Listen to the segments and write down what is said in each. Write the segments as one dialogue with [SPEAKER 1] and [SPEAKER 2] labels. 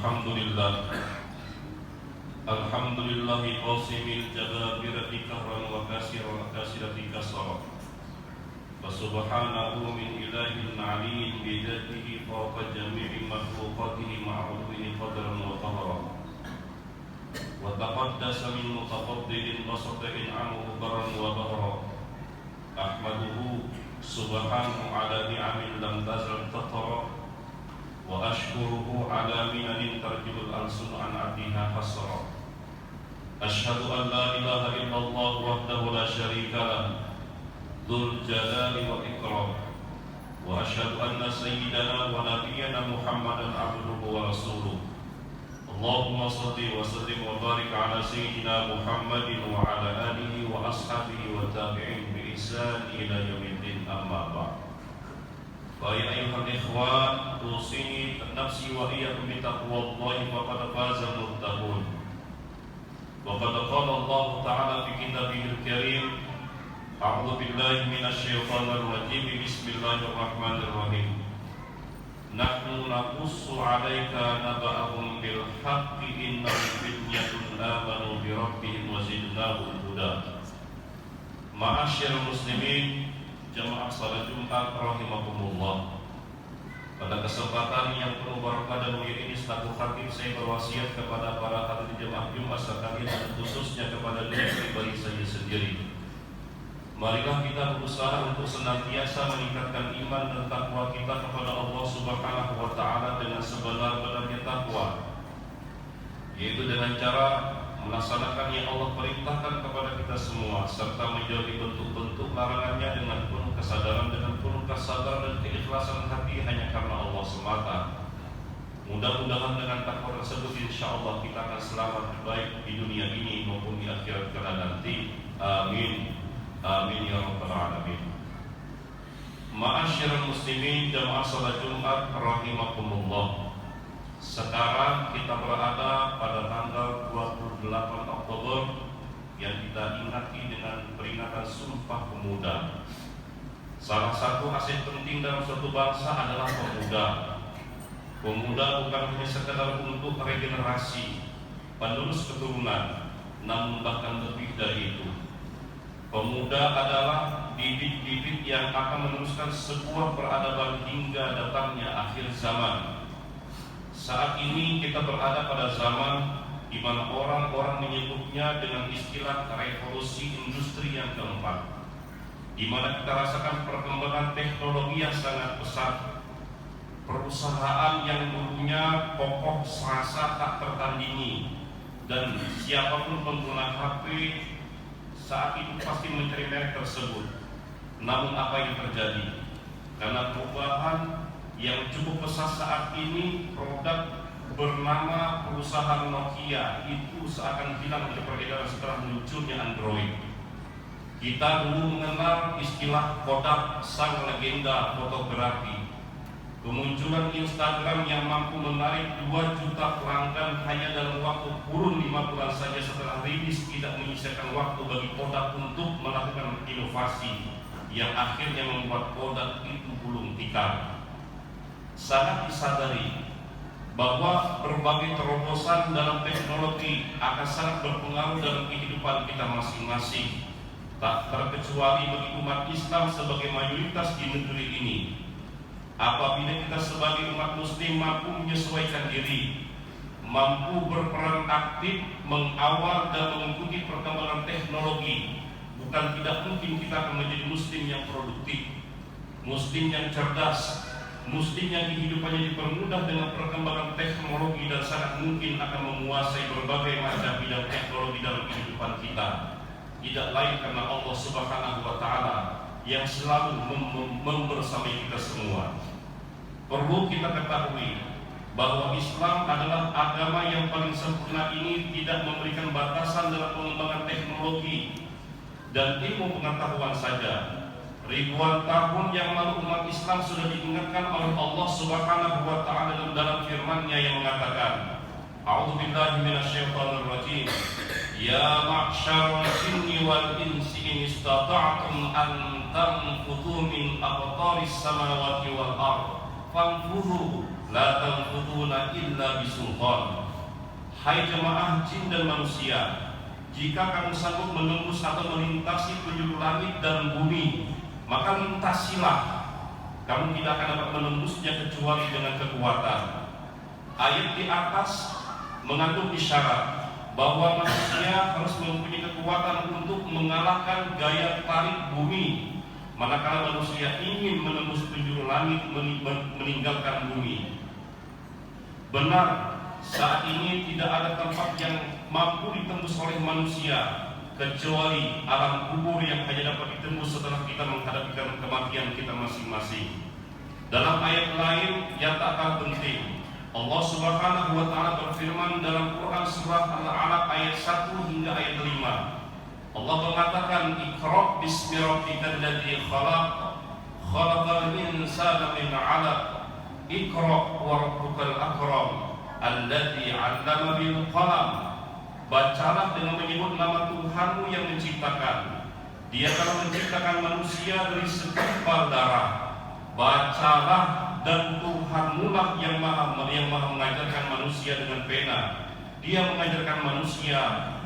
[SPEAKER 1] Alhamdulillahi qasimil jababirati kahran wa kasirati kasara. Wa subhanahu min ilahin aliyin bidatihi fawqa jami'i makhluqatihi ma'udwihi qadran wa qahara. Wa taqaddasa min mutaqaddilin basata'in anhu baran wa bahra. Ahmaduhu subhanahu ala ni'amin lam tazal tatara. Wa ashkuruhu ala minanin tarjibul alsun an abdiha hasra. Ashhadu an la ilaha illallah wahdahu la syarika lah dzul jalali wa ikram. Wa ashhadu anna sayyidana wa nabiyyana Muhammadan abduhu wa rasuluh. Allahumma shalli wa sallim wa barik ala sayyidina Muhammadin wa ala alihi wa ashabihi wa tabi'in bi ihsan ila yaumiddin, amma ba'd. Ya ayyuhal ikhwan, usini nafsi wa iyyakum bi taqwallahi faqad faza muttaqun. Wa qad qala Allah ta'ala fi kitabihil karim, a'udzu billahi minasy syaithanir rajim, bismillahirrahmanirrahim. Nahnu naqussu 'alaika naba'ahum bil haqqi innahum fityatun amanu bi rabbihim wa zidnahum huda. Ma'asyiral muslimin, jamaah salat Jumat rahimakumullah. Pada kesempatan yang penuh barakah dan mulia ini, selaku khatib saya berwasiat kepada para hadirin jemaah Jumat sekalian dan khususnya kepada diri pribadi saya sendiri. Marilah kita berusaha untuk senantiasa meningkatkan iman dan takwa kita kepada Allah Subhanahu wa taala dengan sebenar-benarnya takwa, yaitu dengan cara melaksanakan yang Allah perintahkan kepada kita semua, serta menjauhi bentuk-bentuk larangannya dengan penuh kesadaran, dengan penuh kesadaran dan keikhlasan hati hanya karena Allah semata. Mudah-mudahan dengan takwa tersebut insyaallah kita akan selamat baik di dunia ini maupun di akhirat kelak nanti. Amin. Amin ya rabbal alamin. Ma'asyiral muslimin, jamaah salat Jumat rahimakumullah. Sekarang kita berada pada tanggal 28 Oktober yang kita ingati dengan peringatan Sumpah Pemuda. Salah satu aset penting dalam suatu bangsa adalah pemuda. Pemuda bukan hanya sekedar untuk regenerasi, penerus keturunan, namun bahkan lebih dari itu. Pemuda adalah bibit-bibit yang akan meneruskan sebuah peradaban hingga datangnya akhir zaman. Saat ini kita berada pada zaman di mana orang-orang menyebutnya dengan istilah revolusi industri yang keempat, di mana kita rasakan perkembangan teknologi yang sangat pesat. Perusahaan yang dulunya kokoh serasa tak tertandingi, dan siapapun pengguna HP saat itu pasti mencari merek tersebut. Namun apa yang terjadi? Karena perubahan yang cukup pesat saat ini, produk bernama perusahaan Nokia itu seakan hilang dari peredaran setelah munculnya Android. Kita dulu mengenal istilah Kodak, sang legenda fotografi. Kemunculan Instagram yang mampu menarik 2 juta pelanggan hanya dalam waktu kurun 5 bulan saja setelah rilis tidak menyisakan waktu bagi Kodak untuk melakukan inovasi yang akhirnya membuat Kodak itu gulung tikar. Sangat disadari bahwa berbagai terobosan dalam teknologi akan sangat berpengaruh dalam kehidupan kita masing-masing, tak terkecuali bagi umat Islam sebagai mayoritas di negeri ini. Apabila kita sebagai umat muslim mampu menyesuaikan diri, mampu berperan aktif mengawal dan mengikuti perkembangan teknologi, bukan tidak mungkin kita akan menjadi muslim yang produktif, muslim yang cerdas, muslim yang kehidupannya dipermudah dengan perkembangan teknologi, dan sangat mungkin akan menguasai berbagai macam bidang teknologi dalam kehidupan kita. Tidak lain karena Allah Subhanahu wa taala yang selalu membersamai kita semua. Perlu kita ketahui bahwa Islam adalah agama yang paling sempurna ini tidak memberikan batasan dalam pengembangan teknologi dan ilmu pengetahuan saja. Ribuan tahun yang lalu umat Islam sudah diingatkan oleh Allah Subhanahu wa taala dalam firman-Nya yang mengatakan, A'udzu billahi minasyaitonir rajim. Ya ma'syaral jinni wal insi in istata'tum an tanfudhu min aqtaris samawati wal ardh fanfudhu la tanfuduna illa bisultan. Hai jemaah jin dan manusia, jika kamu sanggup menembus atau melintasi penjuru langit dan bumi, maka lintasilah. Kamu tidak akan dapat menembusnya kecuali dengan kekuatan. Ayat di atas mengandung isyarat bahwa manusia harus mempunyai kekuatan untuk mengalahkan gaya tarik bumi manakala manusia ingin menembus penjuru langit, meninggalkan bumi. Benar, saat ini tidak ada tempat yang mampu ditembus oleh manusia kecuali alam kubur yang hanya dapat ditembus setelah kita menghadapi kematian kita masing-masing. Dalam ayat lain yang tak kalah penting, Allah Subhanahu wa taala berfirman dalam Quran surah Al-Alaq ayat 1 hingga ayat 5. Allah mengatakan, "Iqra bismi rabbikal ladzi khalaq, khalaqal insana min 'alaq, Iqra wa rabbukal akram, alladzi 'allama bil qalam." Bacalah dengan menyebut nama Tuhanmu yang menciptakan. Dia telah menciptakan manusia dari segumpal darah. Bacalah, dan Tuhanmu lah yang maha mengajarkan manusia dengan pena. Dia mengajarkan manusia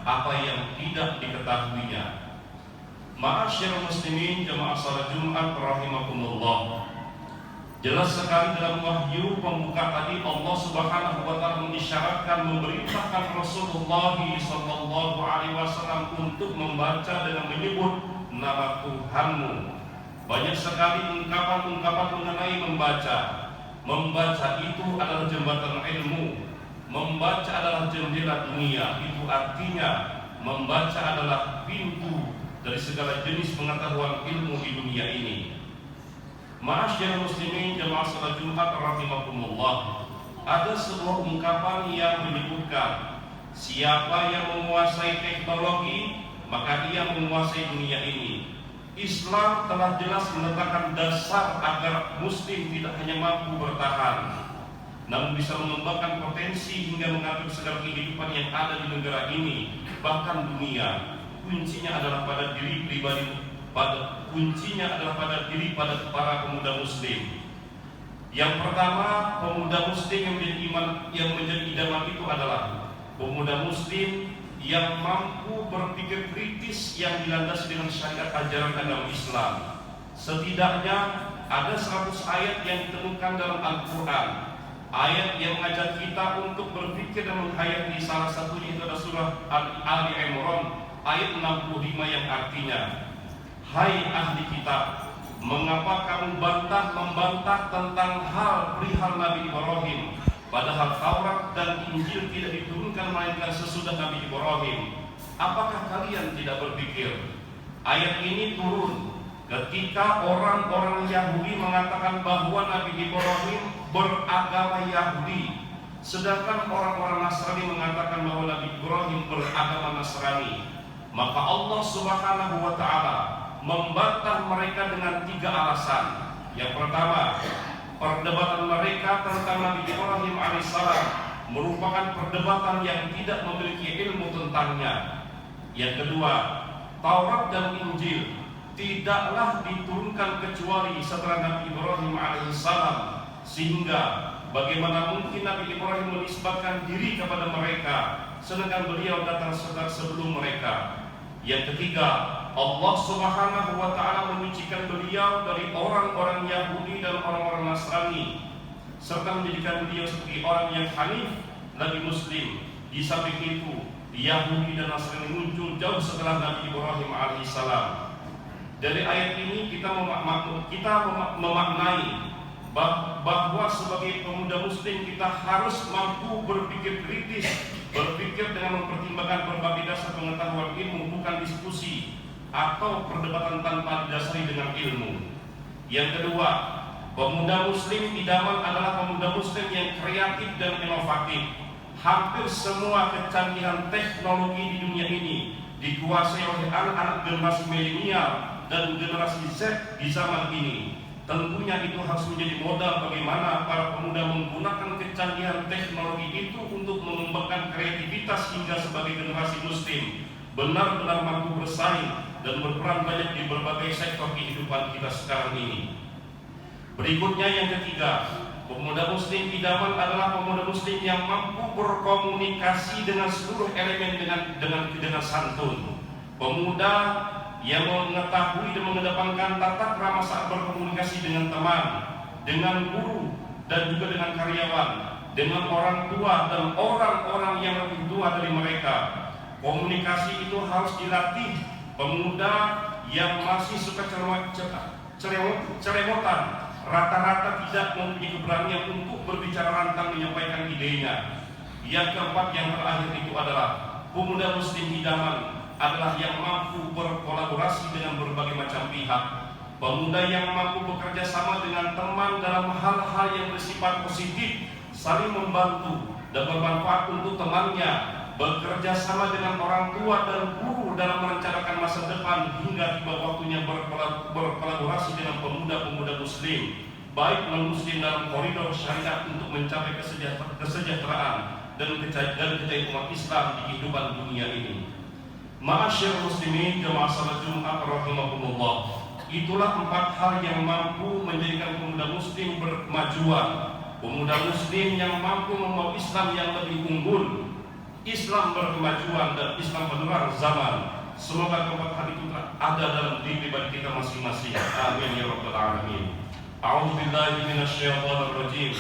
[SPEAKER 1] apa yang tidak diketahuinya. Ma'asyiral muslimin jamaah salat Jumat rahimakumullah. Jelas sekali dalam wahyu pembuka tadi Allah Subhanahu wa taala mengisyaratkan, memerintahkan Rasulullah sallallahu alaihi wasallam untuk membaca dengan menyebut nama Tuhanmu. Banyak sekali ungkapan-ungkapan mengenai membaca. Membaca itu adalah jembatan ilmu. Membaca adalah jendela dunia. Itu artinya membaca adalah pintu dari segala jenis pengetahuan ilmu di dunia ini. Ma'asyiral muslimin jamaah salat Jumat rahimakumullah. Ada sebuah ungkapan yang menyebutkan, siapa yang menguasai teknologi, maka dia menguasai dunia ini. Islam telah jelas meletakkan dasar agar muslim tidak hanya mampu bertahan, namun bisa mengembangkan potensi hingga mengatur segala kehidupan yang ada di negara ini, bahkan dunia. Kuncinya adalah pada diri pribadi, pada para pemuda muslim. Yang pertama, pemuda muslim yang menjadi idaman itu adalah pemuda muslim yang mampu berpikir kritis yang dilandasi dengan syariat ajaran agama Islam. Setidaknya ada 100 ayat yang ditemukan dalam Al-Quran, ayat yang mengajak kita untuk berpikir dan menghayati. Salah satunya itu adalah surah Ali Imran ayat 65 yang artinya, hai ahli kitab, mengapa kamu membantah tentang hal perihal Nabi Ibrahim, padahal Taurat dan Injil tidak diturunkan melainkan sesudah Nabi Ibrahim. Apakah kalian tidak berpikir? Ayat ini turun ketika orang-orang Yahudi mengatakan bahwa Nabi Ibrahim beragama Yahudi, sedangkan orang-orang Nasrani mengatakan bahwa Nabi Ibrahim beragama Nasrani. Maka Allah Subhanahu wa taala membantah mereka dengan 3 alasan. Yang pertama, perdebatan mereka tentang Nabi Ibrahim alaihissalam merupakan perdebatan yang tidak memiliki ilmu tentangnya. Yang kedua, Taurat dan Injil tidaklah diturunkan kecuali setelah Nabi Ibrahim alaihissalam, sehingga bagaimana mungkin Nabi Ibrahim menisbahkan diri kepada mereka sedangkan beliau datang sebelum mereka. Yang ketiga, Allah Subhanahu wa taala menyucikan beliau dari orang-orang Yahudi dan orang-orang Nasrani, serta menjadikan beliau sebagai orang yang hanif, Nabi Muslim. Di samping itu, Yahudi dan Nasrani muncul jauh setelah Nabi Ibrahim alaihissalam. Dari ayat ini kita memaknai bahwa sebagai pemuda muslim kita harus mampu berpikir kritis, berpikir dengan mempertimbangkan berbagai dasar pengetahuan ilmu, bukan diskusi atau perdebatan tanpa didasari dengan ilmu. Yang kedua, pemuda muslim idaman adalah pemuda muslim yang kreatif dan inovatif. Hampir semua kecanggihan teknologi di dunia ini dikuasai oleh anak-anak generasi milenial dan generasi Z di zaman ini. Tentunya itu harus menjadi modal bagaimana para pemuda menggunakan kecanggihan teknologi itu untuk mengembangkan kreativitas hingga sebagai generasi muslim benar-benar mampu bersaing dan berperan banyak di berbagai sektor kehidupan kita sekarang ini. Berikutnya yang ketiga, Pemuda muslim idaman adalah pemuda muslim yang mampu berkomunikasi dengan seluruh elemen dengan santun. Pemuda yang mengetahui dan mengedepankan tata krama saat berkomunikasi dengan teman, dengan guru, dan juga dengan karyawan, dengan orang tua dan orang-orang yang lebih tua dari mereka. Komunikasi itu harus dilatih. Pemuda yang masih suka ceremotan rata-rata tidak mempunyai keberanian untuk berbicara lantang menyampaikan idenya. Yang keempat, yang terakhir itu adalah pemuda muslim idaman adalah yang mampu berkolaborasi dengan berbagai macam pihak. Pemuda yang mampu bekerja sama dengan teman dalam hal-hal yang bersifat positif, saling membantu dan bermanfaat untuk temannya, bekerja sama dengan orang tua dan guru dalam merencanakan masa depan, hingga tiba waktunya berkolaborasi dengan pemuda-pemuda muslim, baik non-muslim dalam koridor syariat untuk mencapai kesejahteraan dan kejayaan umat Islam di kehidupan dunia ini. Ma'asyir muslimin jamaah salat Jumat rahimakumullah, itulah 4 hal yang mampu menjadikan pemuda muslim berkemajuan. Pemuda muslim yang mampu membawa Islam yang lebih unggul, Islam berkemajuan, dan Islam penerang zaman. Semoga keempat hal itu ada dalam diri pribadi kita masing-masing. Amin ya rabbal alamin. A'udzu billahi minasyaitonir rajim.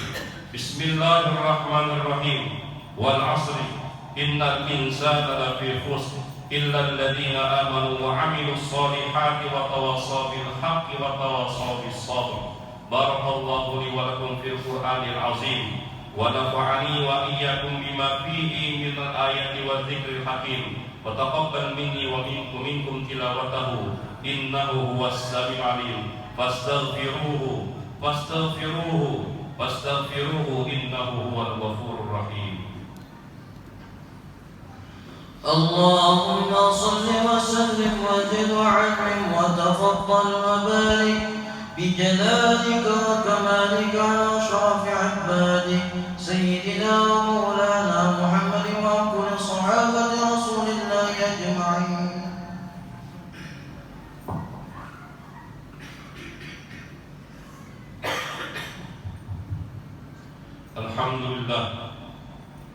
[SPEAKER 1] Bismillahirrahmanirrahim. Wal 'asri innal insana lafi khusr illa alladziina aamanu wa 'amilus shalihaati wa tawassaw bil haqqi wa tawassaw bis sabr. Barakallahu li wa lakum fil Qur'anil 'azim. Wa nafa'ani wa iyyakum bima fihi minal ayati wa dzikril hakim. Wa taqabbal minni wa minkum tilawatahu innahu huwas samiul 'alim. Fastaghfiruhu innahu huwal ghafurur rahim.
[SPEAKER 2] Allahumma salli wa sallim wa zid wa 'azzim wa tafaddal wa barik بجلالك وكمالك على أشرف عبادك سيدنا ومولانا محمد وكل صحابة رسول الله أجمعين.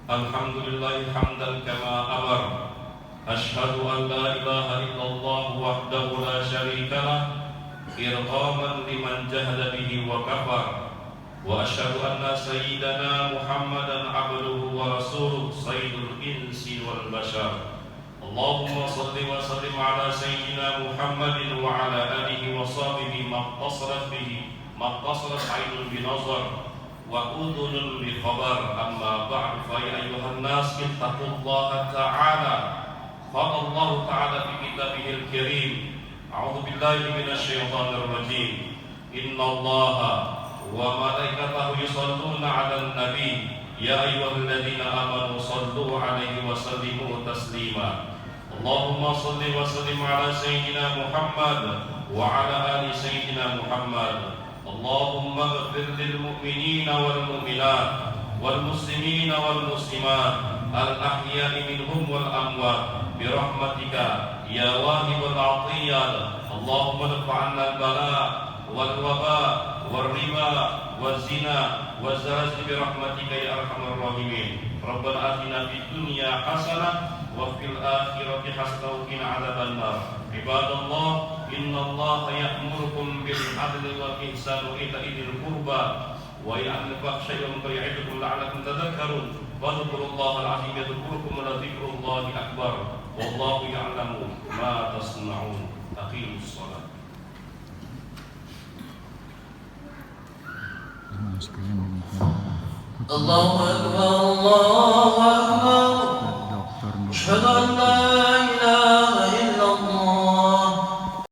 [SPEAKER 1] Alhamdulillah hamdan kama amar. Ashhadu an la ilaha illallah wahdahu la syarika lah, irqaman liman jahada bihi wa kafar. Wa asyhadu anna sayyidana Muhammadan abduhu wa rasuluh sayyidul insi wal bashar. Allahumma salli wa sallim ala sayyidina Muhammadin wa ala alihi wa sahbihi maqtasarat aynun binazar wa udhunun bi khabar. Amma ba'd, fa ya ayyuhan nas ittaqullaha ta'ala. Qala Allah ta'ala fi kitabihil karim. A'udzu billahi minasyaitonir rajim. Innallaha wa malaikatahu yusholluna 'alan nabi ya ayyuhalladzina amanu shallu 'alaihi wa sallimu taslima. Allahumma shalli wa sallim 'ala sayyidina Muhammad wa 'ala ali sayyidina Muhammad. Allahumma ighfir lil mu'minina wal mu'minat wal muslimina wal muslimat al ahya'i minhum wal amwat bi rahmatika ya wahibul 'atiyat. Allahumma dafa'anna al-bala' wal waba' wal riba wal zina wal zalazil bi rahmatika ya arhamar rahimin. Rabbana atina fid dunya hasanah wa fil akhirati hasanah wa qina adzaban nar. Ibadallah, innallaha ya'murukum bil 'adli wal ihsani wa ita'i dzil qurba wa yanha 'anil fahsya'i wal munkari ya'idukum la'allakum tadhakkarun. Wadhkurullaha al-'azim yadhkurukum wa ladhikrullahi akbar. Wallahu ya'lamu ma tasna'un. Aqimus shalah.
[SPEAKER 2] Allahu akbar, Allahu akbar. Asyhadu an la